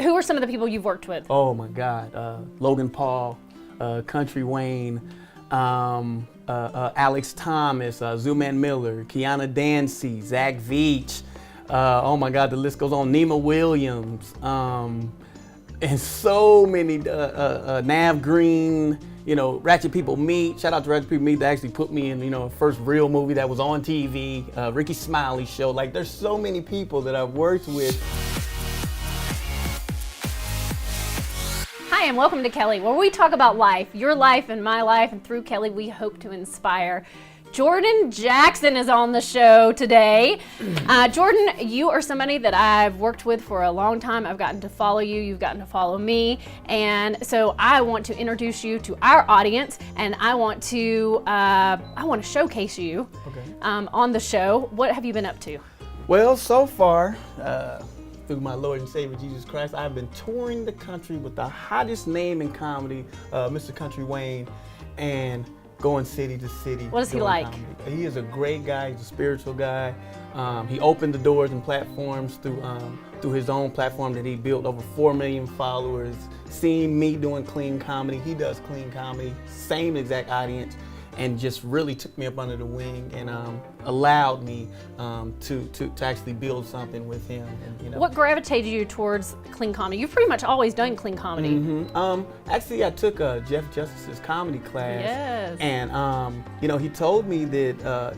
Who are some of the people you've worked with? Oh my God, Logan Paul, Country Wayne, Alex Thomas, Zuman Miller, Kiana Dancy, Zach Veach. Oh my God, the list goes on. Nima Williams, and so many. Nav Green. Ratchet People Meet. Shout out to Ratchet People Meet that actually put me in, first real movie that was on TV. Ricky Smiley Show. Like, there's so many people that I've worked with. Hi, and welcome to Kelly, where we talk about life, your life and my life, and through Kelly, we hope to inspire. Jordan Jackson is on the show today. Jordan, you are somebody that I've worked with for a long time. I've gotten to follow you, you've gotten to follow me, and so I want to introduce you to our audience, and I want to showcase you on the show. What have you been up to? Well, so far, through my Lord and Savior Jesus Christ, I've been touring the country with the hottest name in comedy, Mr. Country Wayne, and going city to city. What is he like? Comedy. He is a great guy. He's a spiritual guy. He opened the doors and platforms through his own platform that he built, over 4 million followers. Seeing me doing clean comedy, he does clean comedy, same exact audience, and just really took me up under the wing and allowed me to actually build something with him. And, What gravitated you towards clean comedy? You've pretty much always done clean comedy. Mm-hmm. Actually, I took Jeff Justice's comedy class. Yes. And he told me that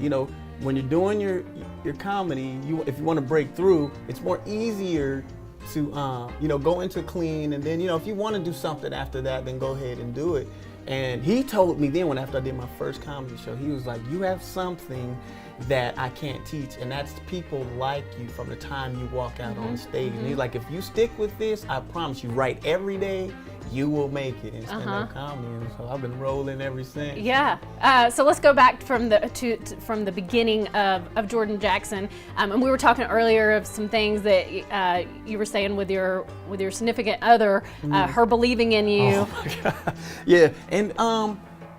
when you're doing your comedy, if you want to break through, it's more easier to go into clean, and then if you want to do something after that, then go ahead and do it. And he told me then, after I did my first comedy show, he was like, you have something that I can't teach, and that's people like you from the time you walk out on stage. And he's like, if you stick with this, I promise you, write every day, you will make it in stand-up comedy. And so I've been rolling ever since. Yeah. So let's go back from the beginning of Jordan Jackson. And we were talking earlier of some things that you were saying with your significant other, her believing in you. Oh my God. Yeah. And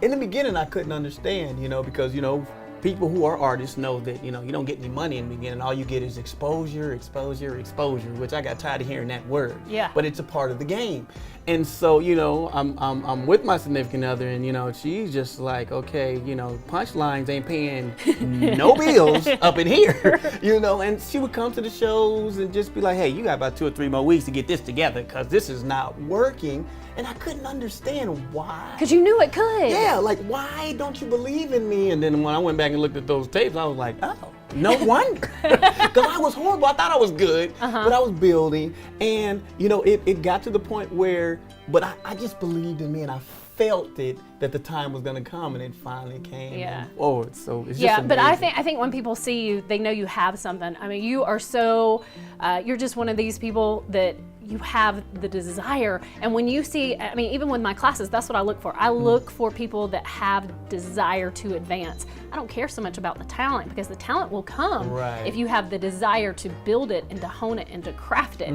in the beginning, I couldn't understand, because people who are artists know that you don't get any money in the beginning. All you get is exposure, which I got tired of hearing that word. Yeah. But it's a part of the game. And so I'm with my significant other, and she's just like, okay, punchlines ain't paying no bills up in here, And she would come to the shows and just be like, hey, you got about 2 or 3 more weeks to get this together, because this is not working. And I couldn't understand why. Because you knew it could. Yeah, like, why don't you believe in me? And then when I went back and looked at those tapes, I was like, oh, no wonder. Because I was horrible. I thought I was good, but I was building. And, it got to the point where, but I just believed in me, and I felt it that the time was going to come, and it finally came. Yeah. Forward. So it's just yeah, amazing. But I think when people see you, they know you have something. I mean, you are so, you're just one of these people that you have the desire. And when you see, even with my classes, that's what I look for. I look for people that have desire to advance. I don't care so much about the talent, because the talent will come if you have the desire to build it and to hone it and to craft it.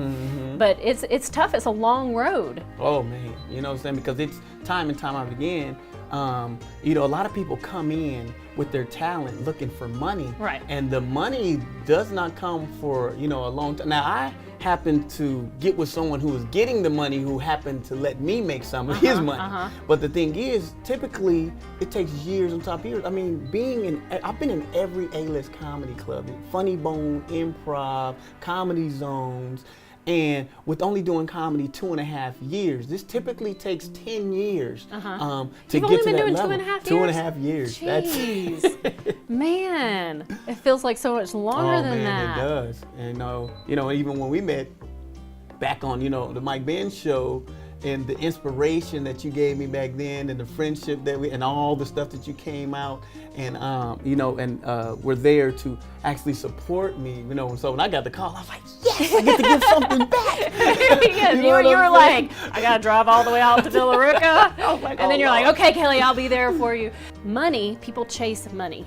But it's tough. It's a long road. Oh man, you know what I'm saying? Because it's time and time out again. A lot of people come in with their talent looking for money. Right. And the money does not come for, a long time. Now, I happened to get with someone who was getting the money, who happened to let me make some of his money. But the thing is, typically, it takes years on top of years. I mean, I've been in every A-list comedy club, Funny Bone, Improv, Comedy Zones. And with only doing comedy 2.5 years, this typically takes 10 years to You've get only to been that doing level. 2.5 years? 2.5 years. Jeez. Man, it feels like so much longer than that. It does. And even when we met back on the Mike Ben show, and the inspiration that you gave me back then, and the friendship and all the stuff that you came out and were there to actually support me, And so when I got the call, I was like, yes, I get to give something back. Yes, you were like, I gotta drive all the way out to Villarica. And then you're like, okay, Kelly, I'll be there for you. Money, people chase money.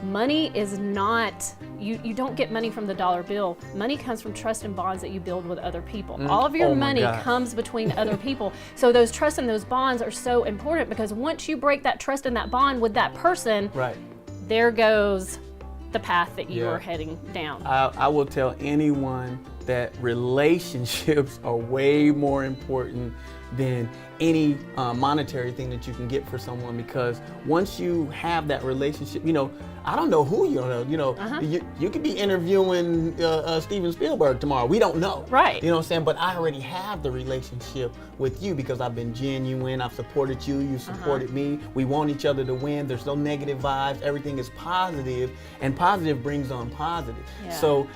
Money is not, you don't get money from the dollar bill. Money comes from trust and bonds that you build with other people. All of your money comes between other people. So those trust and those bonds are so important, because once you break that trust and that bond with that person, there goes the path that you are heading down. I will tell anyone that relationships are way more important than any monetary thing that you can get for someone, because once you have that relationship, I don't know who you know. You could be interviewing Steven Spielberg tomorrow. We don't know. Right. You know what I'm saying? But I already have the relationship with you because I've been genuine. I've supported you. You supported me. We want each other to win. There's no negative vibes. Everything is positive, and positive brings on positive. Yeah. So,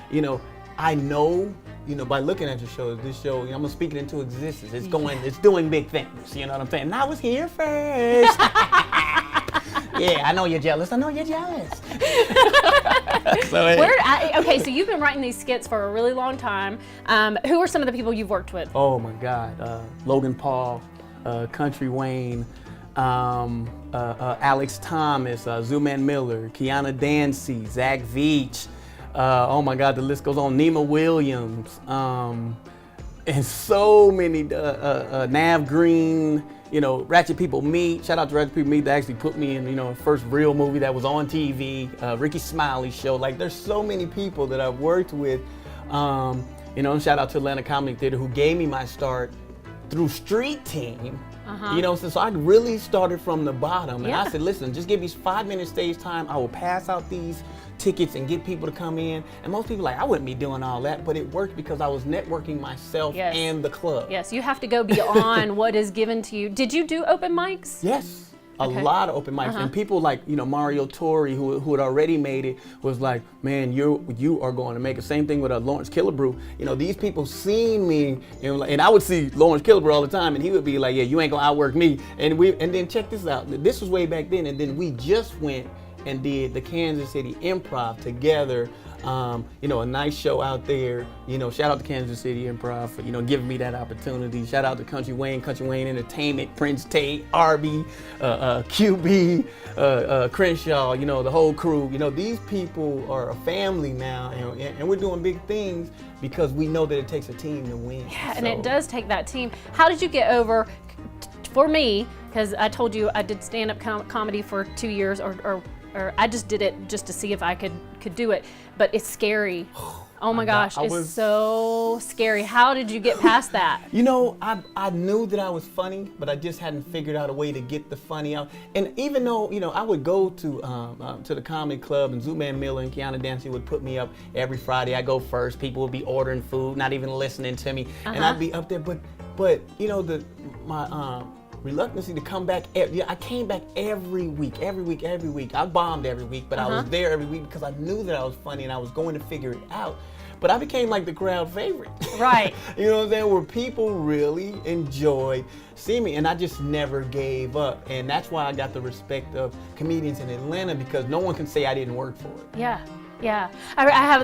I know, by looking at your show, this show, I'm gonna speak it into existence. It's doing big things. You know what I'm saying? And I was here first. Yeah, I know you're jealous. So okay, so you've been writing these skits for a really long time. Who are some of the people you've worked with? Oh my God, Logan Paul, Country Wayne, Alex Thomas, Zuman Miller, Kiana Dancy, Zach Veach. Oh my God, the list goes on. Nima Williams, and so many. Nav Green. Ratchet People Meet. Shout out to Ratchet People Meet that actually put me in, the first real movie that was on TV. Ricky Smiley's show. Like, there's so many people that I've worked with. Shout out to Atlanta Comedy Theater, who gave me my start through Street Team. So I really started from the bottom, and I said, listen, just give me 5 minutes stage time. I will pass out these tickets and get people to come in. And most people I wouldn't be doing all that, but it worked because I was networking myself and the club. Yes, you have to go beyond what is given to you. Did you do open mics? Yes. A lot of open mics, and people like Mario Torre, who had already made it, was like, man, you are going to make it. Same thing with Lawrence Killebrew. These people seen me, and I would see Lawrence Killebrew all the time, and he would be like, yeah, you ain't gonna outwork me. And then check this out. This was way back then, and then we just went and did the Kansas City Improv together. A nice show out there. Shout out to Kansas City Improv for, giving me that opportunity. Shout out to Country Wayne Entertainment, Prince Tate, Arby, QB, Crenshaw, the whole crew. These people are a family now, and we're doing big things because we know that it takes a team to win. Yeah, and it does take that team. How did you get over, for me, because I told you I did stand-up comedy for 2 years, or I just did it just to see if I could do it, but it's scary. Oh my gosh, it's so scary. How did you get past that? I knew that I was funny, but I just hadn't figured out a way to get the funny out. And even though, I would go to the comedy club, and Zuman Miller and Kiana Dancy would put me up every Friday. I go first. People would be ordering food, not even listening to me, and I'd be up there. But my reluctancy to come back. I came back every week. I bombed every week, but I was there every week because I knew that I was funny and I was going to figure it out. But I became like the crowd favorite. Right. You know what I'm saying? Where people really enjoyed seeing me, and I just never gave up. And that's why I got the respect of comedians in Atlanta, because no one can say I didn't work for it. Yeah. Yeah,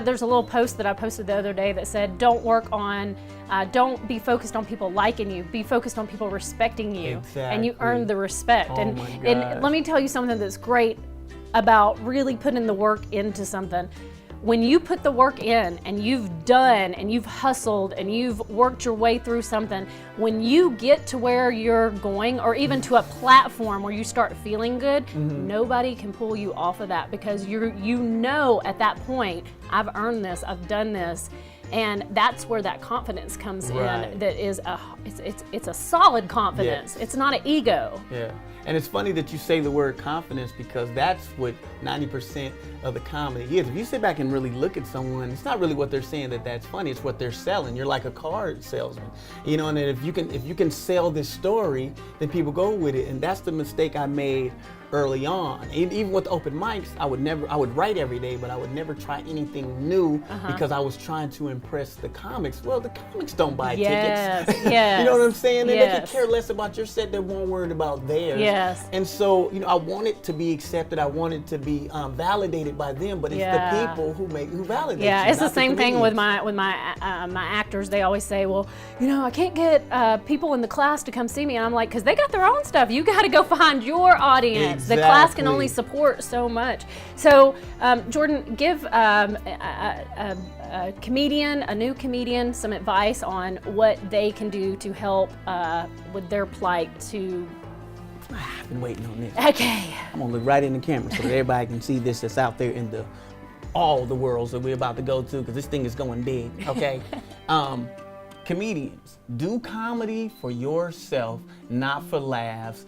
there's a little post that I posted the other day that said, don't be focused on people liking you, be focused on people respecting you. Exactly. And you earn the respect. Oh and my gosh. And let me tell you something that's great about really putting the work into something. When you put the work in and you've done and you've hustled and you've worked your way through something, when you get to where you're going, or even to a platform where you start feeling good, nobody can pull you off of that, because at that point, I've earned this, I've done this. And that's where that confidence comes in. That is it's a solid confidence. It's not an ego. Yeah. And it's funny that you say the word confidence, because that's what 90% of the comedy is. If you sit back and really look at someone, it's not really what they're saying that's funny, it's what they're selling. You're like a car salesman. And if you can sell this story, then people go with it. And that's the mistake I made early on. Even with open mics, I would write every day, but I would never try anything new because I was trying to impress the comics. Well, the comics don't buy tickets. Yes. You know what I'm saying? They could care less about your set, they won't worry about theirs. Yes. And so, I want it to be accepted, I want it to be validated by them, but it's the people who validate Yeah, you, it's the not same thing comedians. with my actors. They always say, well, I can't get people in the class to come see me. And I'm like, because they got their own stuff. You got to go find your audience. The class can only support so much. So, Jordan, give a new comedian, some advice on what they can do to help with their plight to... I've been waiting on this. Okay. I'm gonna look right in the camera so that everybody can see this that's out there in the all the worlds that we're about to go to, because this thing is going big, okay? Comedians, do comedy for yourself, not for laughs.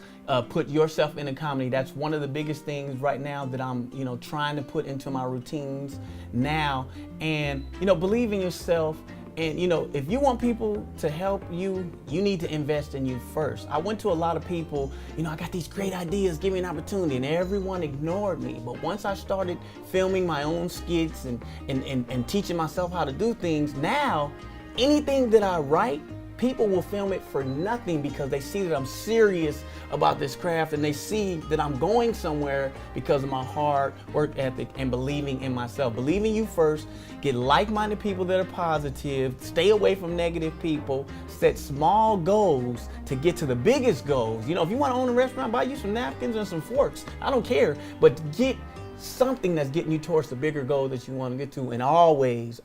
Put yourself in a comedy. That's one of the biggest things right now that I'm, trying to put into my routines now. And, believe in yourself. And, if you want people to help you, you need to invest in you first. I went to a lot of people, I got these great ideas, give me an opportunity, and everyone ignored me. But once I started filming my own skits and teaching myself how to do things, now, anything that I write, people will film it for nothing because they see that I'm serious about this craft, and they see that I'm going somewhere because of my hard work ethic and believing in myself. Believe in you first, get like-minded people that are positive, stay away from negative people, set small goals to get to the biggest goals. If you want to own a restaurant, buy you some napkins and some forks. I don't care, but get something that's getting you towards the bigger goal that you want to get to, and always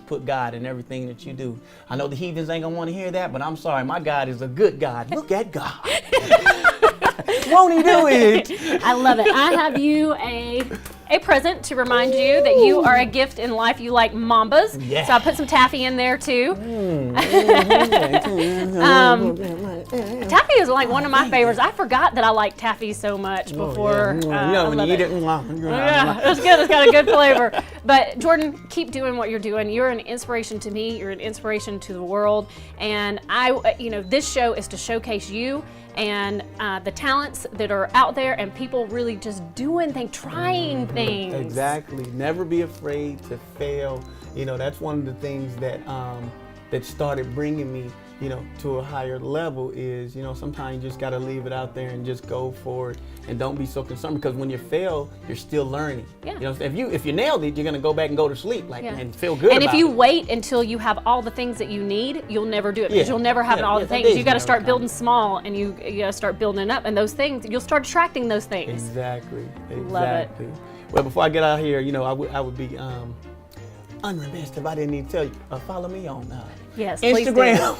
put God in everything that you do. I know the heathens ain't gonna want to hear that, but I'm sorry, my God is a good God. Look at God. Won't he do it? I love it. I have you a present to remind you that you are a gift in life. You like Mambas. Yeah. So I put some taffy in there too. Taffy is like one of my favorites. I forgot that I like taffy so much before. When you eat it. Yeah, it's good. It's got a good flavor. But Jordan, keep doing what you're doing. You're an inspiration to me. You're an inspiration to the world. And this show is to showcase you and the talents that are out there, and people really just doing things, trying things. Exactly. Never be afraid to fail. That's one of the things that started bringing me, to a higher level is, sometimes you just got to leave it out there and just go for it, and don't be so concerned, because when you fail, you're still learning. Yeah. If you nailed it, you're going to go back and go to sleep and feel good and about if you it. wait until you have all the things that you need, you'll never do it, because you'll never have all the things. You got to start building small, and you got to start building it up, and those things, you'll start attracting those things. Exactly. Love it. Well, before I get out here, I would be unremiss if I didn't need to tell you, follow me on yes, Instagram,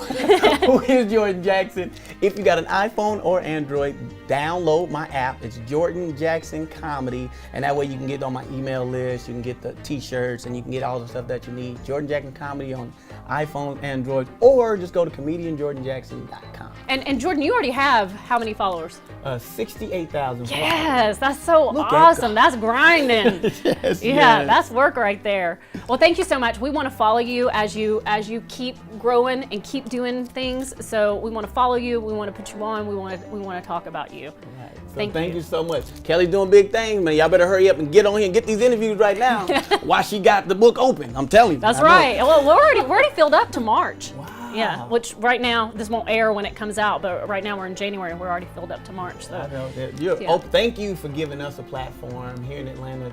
who is Jordan Jackson. If you got an iPhone or Android, download my app. It's Jordan Jackson Comedy, and that way you can get on my email list, you can get the t-shirts, and you can get all the stuff that you need. Jordan Jackson Comedy on iPhone, Android, or just go to comedianjordanjackson.com. And Jordan, you already have how many followers? 68,000. Yes, that's so awesome. That's grinding. Yes. That's work right there. Well, thank you so much. We want to follow you as you keep growing and keep doing things. So we want to follow you. We want to put you on. We want to talk about you. Right. So thank you so much. Kelly's doing big things, man. Y'all better hurry up and get on here and get these interviews right now while she got the book open. I'm telling you. That's right. Well, we're already filled up to March. Wow. Yeah, which right now, this won't air when it comes out, but right now we're in January and we're already filled up to March. So. I know that. Thank you for giving us a platform here in Atlanta,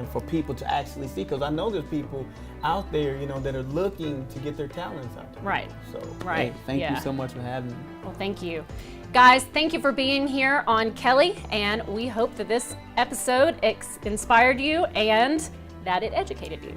for people to actually see, because I know there's people out there, that are looking to get their talents out there. Right. So, right. Thank you so much for having me. Well, thank you. Guys, thank you for being here on Kelly, and we hope that this episode inspired you and that it educated you.